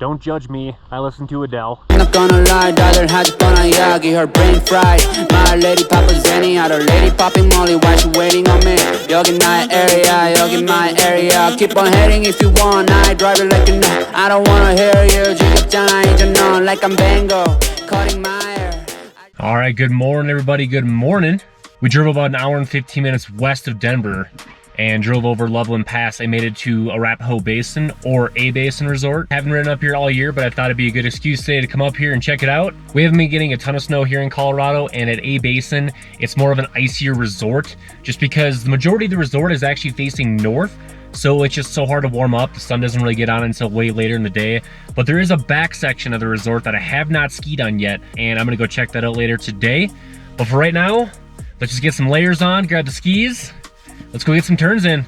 Don't judge me, I listen to Adele. I'm not gonna lie, daughter has gonna yagi, her brain fried. My lady papa Zenny, other lady popping Molly, why she waiting on me? 여기 나의 area, 여기 my area. Keep on heading if you want, I drive it like you know. I don't wanna hear you, 지겹잖아 이제 넌 like I'm Bango, cutting my hair. Alright, good morning everybody, good morning. We drove about an hour and 15 minutes west of Denver and drove over Loveland Pass. I made it to Arapahoe Basin, or A Basin Resort. Haven't ridden up here all year, but I thought it'd be a good excuse today to come up here and check it out. We haven't been getting a ton of snow here in Colorado, and at A Basin, it's more of an icier resort, just because the majority of the resort is actually facing north, so it's just so hard to warm up. The sun doesn't really get on until way later in the day. But there is a back section of the resort that I have not skied on yet, and I'm gonna go check that out later today. But for right now, let's just get some layers on, grab the skis. Let's go get some turns in.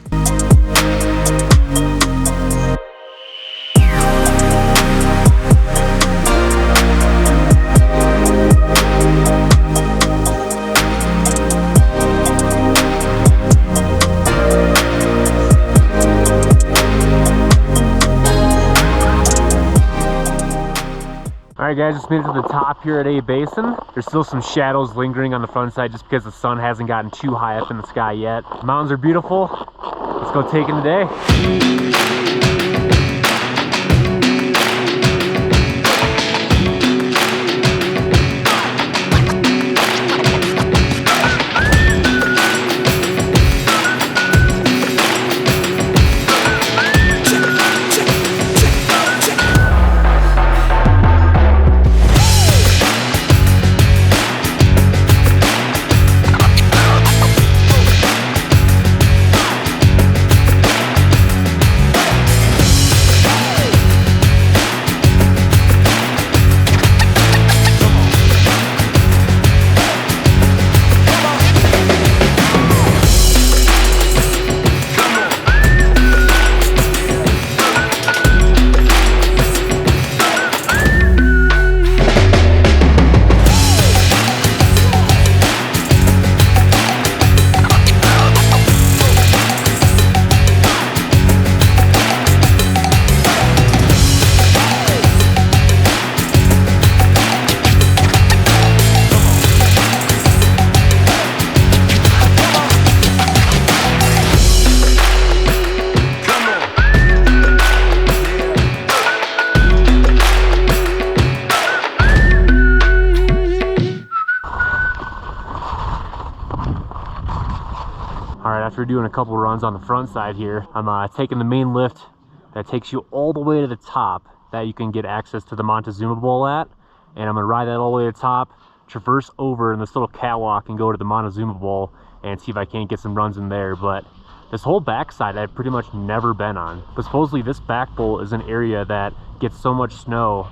Alright guys, just made it to the top here at A Basin. There's still some shadows lingering on the front side just because the sun hasn't gotten too high up in the sky yet. The mountains are beautiful. Let's go take in the day. After doing a couple runs on the front side here, I'm taking the main lift that takes you all the way to the top that you can get access to the Montezuma Bowl at, and I'm gonna ride that all the way to the top, traverse over in this little catwalk and go to the Montezuma Bowl and see if I can't get some runs in there. But this whole backside I've pretty much never been on, but supposedly this back bowl is an area that gets so much snow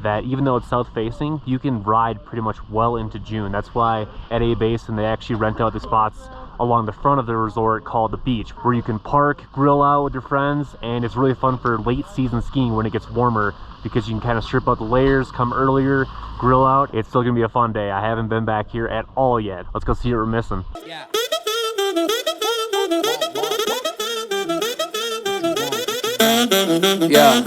that even though it's south facing, you can ride pretty much well into June. That's why at A Basin they actually rent out the spots along the front of the resort called the beach, where you can park, grill out with your friends, and it's really fun for late season skiing when it gets warmer because you can kind of strip out the layers, come earlier, grill out. It's still gonna be a fun day. I haven't been back here at all yet. Let's go see what we're missing. Yeah. Yeah,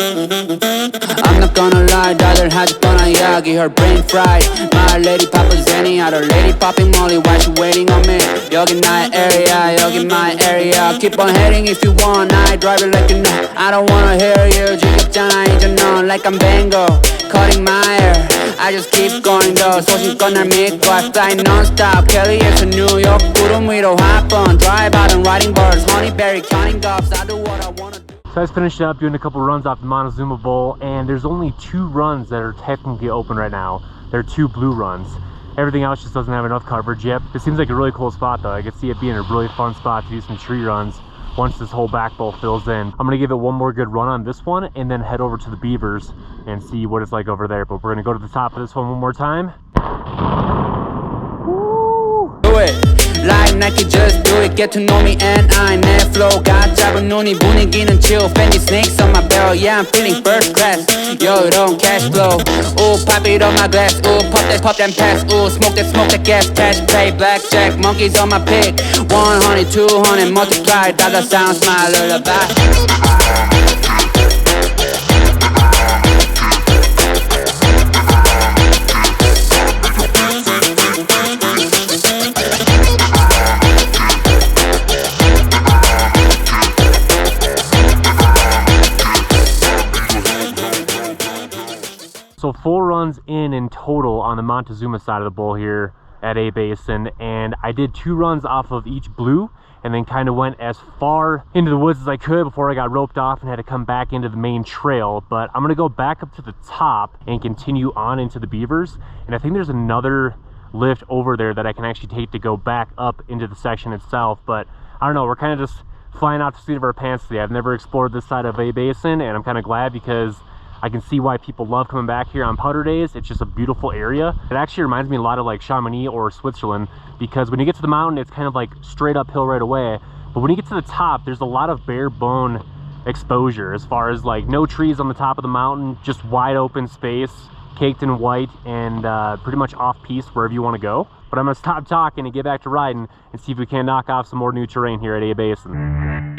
I'm not gonna lie, daughter has gonna yagi, her brain fried. My lady papa Zenny, other lady popping Molly, why she waiting on me? 여기 나의 area, 여기 my area. Keep on heading if you want, I drive it like you know. I don't wanna hear you, 지겹잖아 이제 넌 like I'm Bango, cutting my hair. I just keep going though, 소식껏 날 믿고 I fly non-stop, Kelly에서 New York 구름 위로 hop on, drive out and riding birds, honeyberry counting doves. I do what I wanna do. So I just finished up doing a couple runs off the Montezuma Bowl, and there's only 2 runs that are technically open right now. There are 2 blue runs. Everything else just doesn't have enough coverage yet. It seems like a really cool spot though. I could see it being a really fun spot to do some tree runs once this whole back bowl fills in. I'm gonna give it one more good run on this one and then head over to the Beavers and see what it's like over there. But we're gonna go to the top of this one more time. Woo! Do it! Like Nike, just do it, get to know me and I 내 flow got 잡은 눈이 분위기는 chill Fendi snakes on my belt, yeah I'm feeling first class Yo, don't cash flow Ooh, pop it on my glass Ooh, pop that pass Ooh, smoke that gas Cash play, blackjack, monkeys on my pick 100, 200, multiply Dollar sounds my lullaby So 4 runs in total on the Montezuma side of the bowl here at A Basin, and I did 2 runs off of each blue and then kind of went as far into the woods as I could before I got roped off and had to come back into the main trail. But I'm gonna go back up to the top and continue on into the beavers, and I think there's another lift over there that I can actually take to go back up into the section itself. But I don't know, we're kind of just flying off the seat of our pants today. I've never explored this side of A Basin, and I'm kind of glad because I can see why people love coming back here on powder days. It's just a beautiful area. It actually reminds me a lot of like Chamonix or Switzerland, because when you get to the mountain, it's kind of like straight uphill right away. But when you get to the top, there's a lot of bare bone exposure, as far as like no trees on the top of the mountain, just wide open space, caked in white, and pretty much off piste wherever you want to go. But I'm gonna stop talking and get back to riding and see if we can knock off some more new terrain here at A Basin.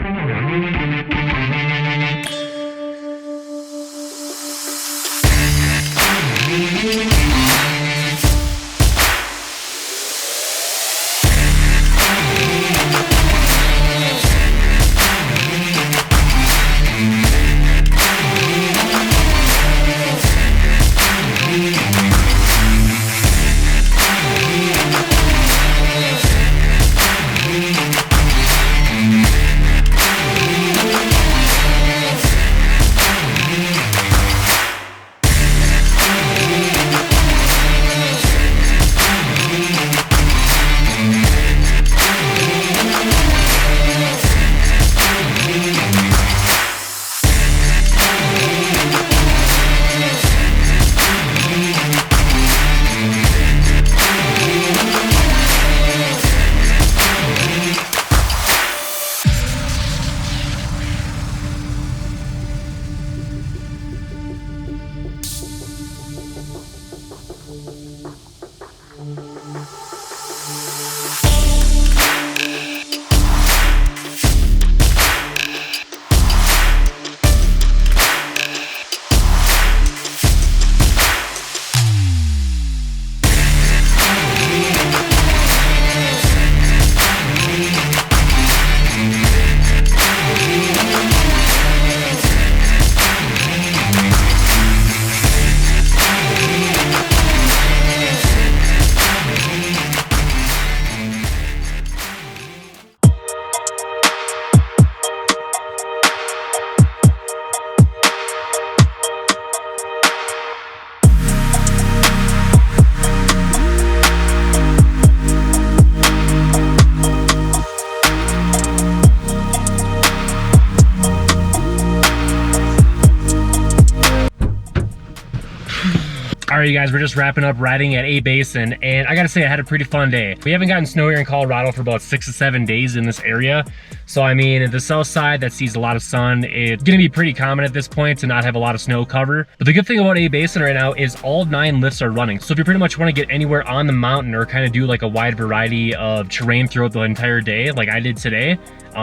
All right, you guys, we're just wrapping up riding at A Basin, and I gotta say I had a pretty fun day. We haven't gotten snow here in Colorado for about 6 to 7 days in this area. So I mean, the south side that sees a lot of sun, it's gonna be pretty common at this point to not have a lot of snow cover. But the good thing about A Basin right now is all 9 lifts are running. So if you pretty much wanna get anywhere on the mountain or kind of do like a wide variety of terrain throughout the entire day, like I did today,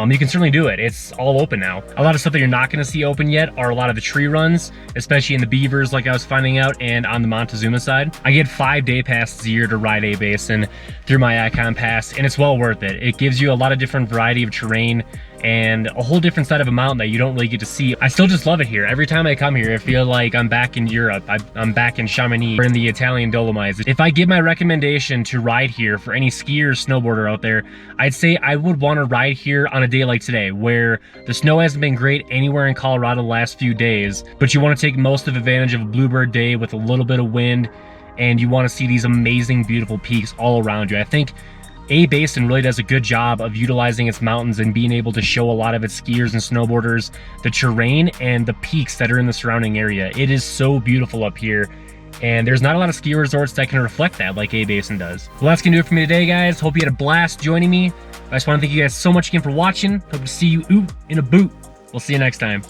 you can certainly do it. It's all open now. A lot of stuff that you're not going to see open yet are a lot of the tree runs, especially in the beavers like I was finding out, and on the Montezuma side. I get 5 day passes a year to ride A Basin through my Icon Pass, and it's well worth it. It gives you a lot of different variety of terrain and a whole different side of a mountain that you don't really get to see. I still just love it here. Every time I come here, I feel like I'm back in Europe. I'm back in Chamonix or in the Italian Dolomites. If I give my recommendation to ride here for any skier or snowboarder out there, I'd say I would want to ride here on a day like today, where the snow hasn't been great anywhere in Colorado the last few days, but you want to take most of advantage of a bluebird day with a little bit of wind, and you want to see these amazing, beautiful peaks all around you. I think A Basin really does a good job of utilizing its mountains and being able to show a lot of its skiers and snowboarders the terrain and the peaks that are in the surrounding area. It is so beautiful up here, and there's not a lot of ski resorts that can reflect that like A Basin does. Well, that's gonna do it for me today, guys. Hope you had a blast joining me. I just want to thank you guys so much again for watching. Hope to see you OOT and ABOOT. We'll see you next time.